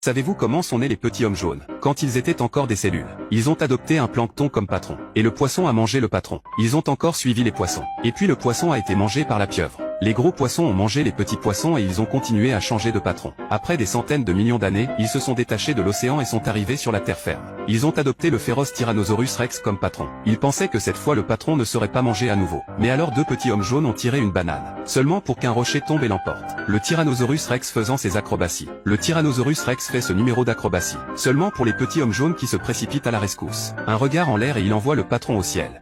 Savez-vous comment sont nés les petits hommes jaunes? Quand ils étaient encore des cellules, ils ont adopté un plancton comme patron. Et le poisson a mangé le patron. Ils ont encore suivi les poissons. Et puis le poisson a été mangé par la pieuvre. Les gros poissons ont mangé les petits poissons et ils ont continué à changer de patron. Après des centaines de millions d'années, ils se sont détachés de l'océan et sont arrivés sur la terre ferme. Ils ont adopté le féroce Tyrannosaurus Rex comme patron. Ils pensaient que cette fois le patron ne serait pas mangé à nouveau. Mais alors deux petits hommes jaunes ont tiré une banane. Seulement pour qu'un rocher tombe et l'emporte. Le Tyrannosaurus Rex faisant ses acrobaties. Le Tyrannosaurus Rex fait ce numéro d'acrobatie. Seulement pour les petits hommes jaunes qui se précipitent à la rescousse. Un regard en l'air et il envoie le patron au ciel.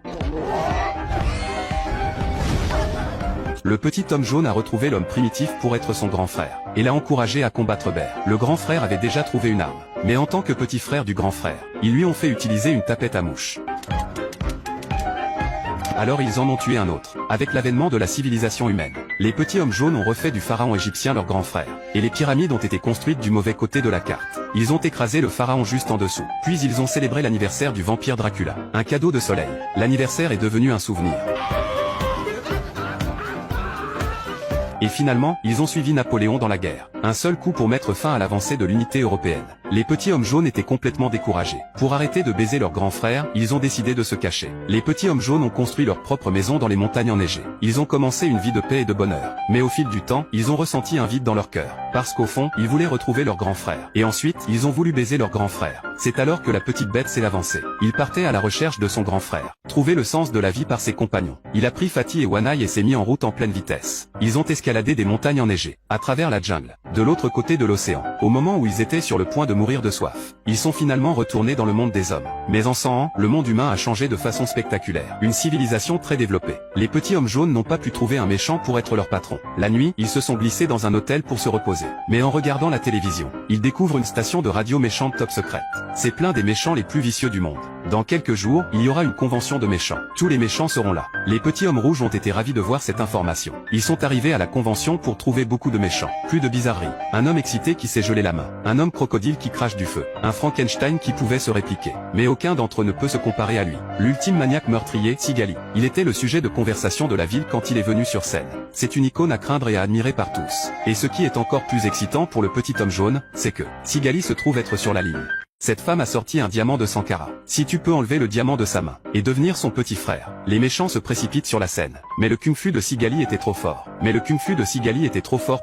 Le petit homme jaune a retrouvé l'homme primitif pour être son grand frère, et l'a encouragé à combattre Bear. Le grand frère avait déjà trouvé une arme, mais en tant que petit frère du grand frère, ils lui ont fait utiliser une tapette à mouche. Alors ils en ont tué un autre. Avec l'avènement de la civilisation humaine, les petits hommes jaunes ont refait du pharaon égyptien leur grand frère, et les pyramides ont été construites du mauvais côté de la carte. Ils ont écrasé le pharaon juste en dessous. Puis ils ont célébré l'anniversaire du vampire Dracula. Un cadeau de soleil. L'anniversaire est devenu un souvenir. Et finalement, ils ont suivi Napoléon dans la guerre. Un seul coup pour mettre fin à l'avancée de l'unité européenne. Les petits hommes jaunes étaient complètement découragés. Pour arrêter de baiser leur grand frère, ils ont décidé de se cacher. Les petits hommes jaunes ont construit leur propre maison dans les montagnes enneigées. Ils ont commencé une vie de paix et de bonheur. Mais au fil du temps, ils ont ressenti un vide dans leur cœur. Parce qu'au fond, ils voulaient retrouver leur grand frère. Et ensuite, ils ont voulu baiser leur grand frère. C'est alors que la petite bête s'est avancée. Il partait à la recherche de son grand frère. Trouver le sens de la vie par ses compagnons. Il a pris Fatih et Wanaï et s'est mis en route en pleine vitesse. Ils ont escaladé des montagnes enneigées, à travers la jungle, de l'autre côté de l'océan. Au moment où ils étaient sur le point de mourir de soif, ils sont finalement retournés dans le monde des hommes. Mais en 100 ans, le monde humain a changé de façon spectaculaire. Une civilisation très développée. Les petits hommes jaunes n'ont pas pu trouver un méchant pour être leur patron. La nuit, ils se sont glissés dans un hôtel pour se reposer. Mais en regardant la télévision, ils découvrent une station de radio méchante top secrète. C'est plein des méchants les plus vicieux du monde. Dans quelques jours, il y aura une convention de méchants. Tous les méchants seront là. Les petits hommes rouges ont été ravis de voir cette information. Ils sont arrivés à la convention pour trouver beaucoup de méchants. Plus de bizarreries. Un homme excité qui s'est gelé la main. Un homme crocodile qui crache du feu. Un Frankenstein qui pouvait se répliquer. Mais aucun d'entre eux ne peut se comparer à lui. L'ultime maniaque meurtrier, Sigali. Il était le sujet de conversation de la ville quand il est venu sur scène. C'est une icône à craindre et à admirer par tous. Et ce qui est encore plus excitant pour le petit homme jaune, c'est que Sigali se trouve être sur la ligne. Cette femme a sorti un diamant de Sankara. Si tu peux enlever le diamant de sa main et devenir son petit frère, les méchants se précipitent sur la scène. Mais le kung-fu de Sigali était trop fort.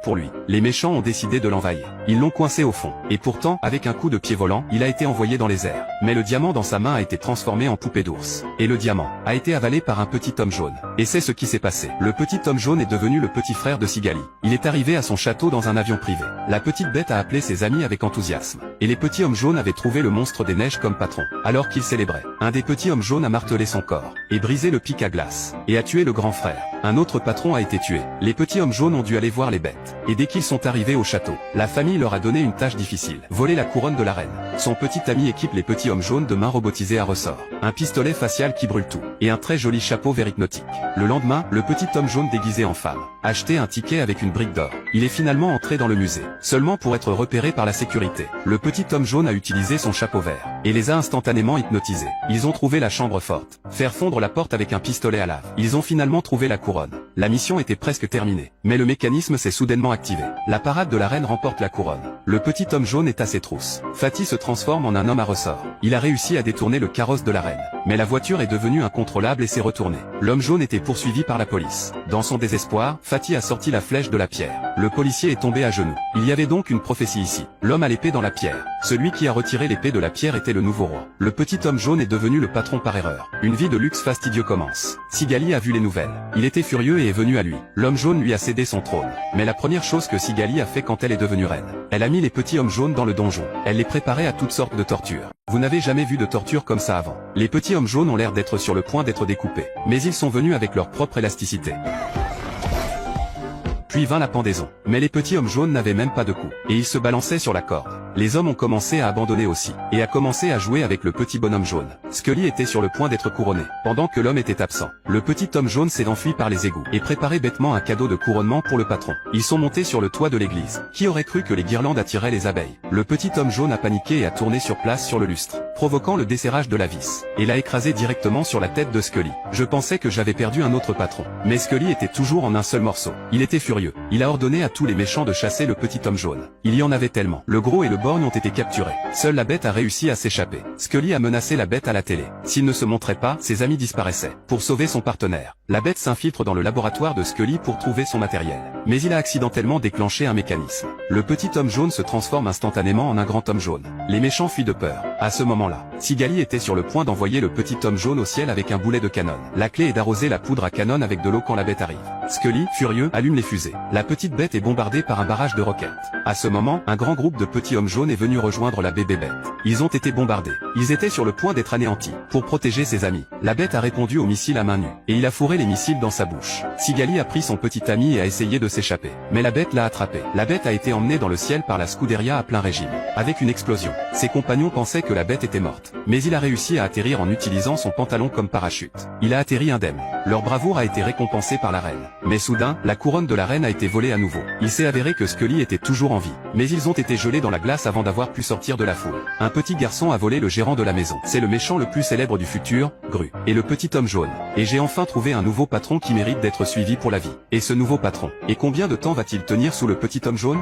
Pour lui. Les méchants ont décidé de l'envahir. Ils l'ont coincé au fond. Et pourtant, avec un coup de pied volant, il a été envoyé dans les airs. Mais le diamant dans sa main a été transformé en poupée d'ours. Et le diamant a été avalé par un petit homme jaune. Et c'est ce qui s'est passé. Le petit homme jaune est devenu le petit frère de Sigali. Il est arrivé à son château dans un avion privé. La petite bête a appelé ses amis avec enthousiasme. Et les petits hommes jaunes avaient trouvé le monstre des neiges comme patron. Alors qu'il célébrait, un des petits hommes jaunes a martelé son corps, et brisé le pic à glace, et a tué le grand frère. Un autre patron a été tué. Les petits hommes jaunes ont dû aller voir les bêtes. Et dès qu'ils sont arrivés au château, la famille leur a donné une tâche difficile. Voler la couronne de la reine. Son petit ami équipe les petits hommes jaunes de mains robotisées à ressort. Un pistolet facial qui brûle tout. Et un très joli chapeau vert hypnotique. Le lendemain, le petit homme jaune déguisé en femme a acheté un ticket avec une brique d'or. Il est finalement entré dans le musée. Seulement pour être repéré par la sécurité. Le petit homme jaune a utilisé son chapeau vert. Et les a instantanément hypnotisés. Ils ont trouvé la chambre forte. Faire fondre la porte avec un pistolet à lave. Ils ont finalement trouvé la couronne. La mission était presque terminée. Mais le mécanisme s'est soudainement activé. La parade de la reine remporte la couronne. Le petit homme jaune est à ses trousses. Fatih se transforme en un homme à ressort. Il a réussi à détourner le carrosse de la reine. Mais la voiture est devenue incontrôlable et s'est retournée. L'homme jaune était poursuivi par la police. Dans son désespoir, Fatih a sorti la flèche de la pierre. Le policier est tombé à genoux. Il y avait donc une prophétie ici. L'homme à l'épée dans la pierre. Celui qui a retiré l'épée de la pierre était le nouveau roi. Le petit homme jaune est devenu le patron par erreur. Une vie de luxe fastidieux commence. Sigali a vu les nouvelles. Il était furieux et est venu à lui. L'homme jaune lui a cédé son trône. Mais la première chose que Sigali a fait quand elle est devenue reine, elle a mis les petits hommes jaunes dans le donjon. Elle les préparait à toutes sortes de tortures. Vous n'avez jamais vu de torture comme ça avant. Les petits hommes jaunes ont l'air d'être sur le point d'être découpés. Mais ils sont venus avec leur propre élasticité. Puis vint la pendaison. Mais les petits hommes jaunes n'avaient même pas de cou. Et ils se balançaient sur la corde. Les hommes ont commencé à abandonner aussi. Et à commencer à jouer avec le petit bonhomme jaune. Scully était sur le point d'être couronné. Pendant que l'homme était absent, le petit homme jaune s'est enfui par les égouts. Et préparait bêtement un cadeau de couronnement pour le patron. Ils sont montés sur le toit de l'église. Qui aurait cru que les guirlandes attiraient les abeilles? Le petit homme jaune a paniqué et a tourné sur place sur le lustre, provoquant le desserrage de la vis. Et l'a écrasé directement sur la tête de Scully. Je pensais que j'avais perdu un autre patron. Mais Scully était toujours en un seul morceau. Il était furieux. Il a ordonné à tous les méchants de chasser le petit homme jaune. Il y en avait tellement. Le gros et le bon borgnes ont été capturés. Seule la bête a réussi à s'échapper. Scully a menacé la bête à la télé. S'il ne se montrait pas, ses amis disparaissaient. Pour sauver son partenaire, la bête s'infiltre dans le laboratoire de Scully pour trouver son matériel. Mais il a accidentellement déclenché un mécanisme. Le petit homme jaune se transforme instantanément en un grand homme jaune. Les méchants fuient de peur. À ce moment-là, Sigali était sur le point d'envoyer le petit homme jaune au ciel avec un boulet de canon. La clé est d'arroser la poudre à canon avec de l'eau quand la bête arrive. Scully, furieux, allume les fusées. La petite bête est bombardée par un barrage de roquettes. À ce moment, un grand groupe de petits hommes jaunes est venu rejoindre la bébé bête. Ils ont été bombardés. Ils étaient sur le point d'être anéantis. Pour protéger ses amis, la bête a répondu aux missiles à main nue. Et il a fourré les missiles dans sa bouche. Sigali a pris son petit ami et a essayé de s'échapper. Mais la bête l'a attrapé. La bête a été emmenée dans le ciel par la Scuderia à plein régime. Avec une explosion. Ses compagnons pensaient que la bête était morte. Mais il a réussi à atterrir en utilisant son pantalon comme parachute. Il a atterri indemne. Leur bravoure a été récompensée par la reine. Mais soudain, la couronne de la reine a été volée à nouveau. Il s'est avéré que Scully était toujours en vie. Mais ils ont été gelés dans la glace avant d'avoir pu sortir de la foule. Un petit garçon a volé le gérant de la maison. C'est le méchant le plus célèbre du futur, Gru. Et le petit homme jaune. Et j'ai enfin trouvé un nouveau patron qui mérite d'être suivi pour la vie. Et ce nouveau patron. Et combien de temps va-t-il tenir sous le petit homme jaune ?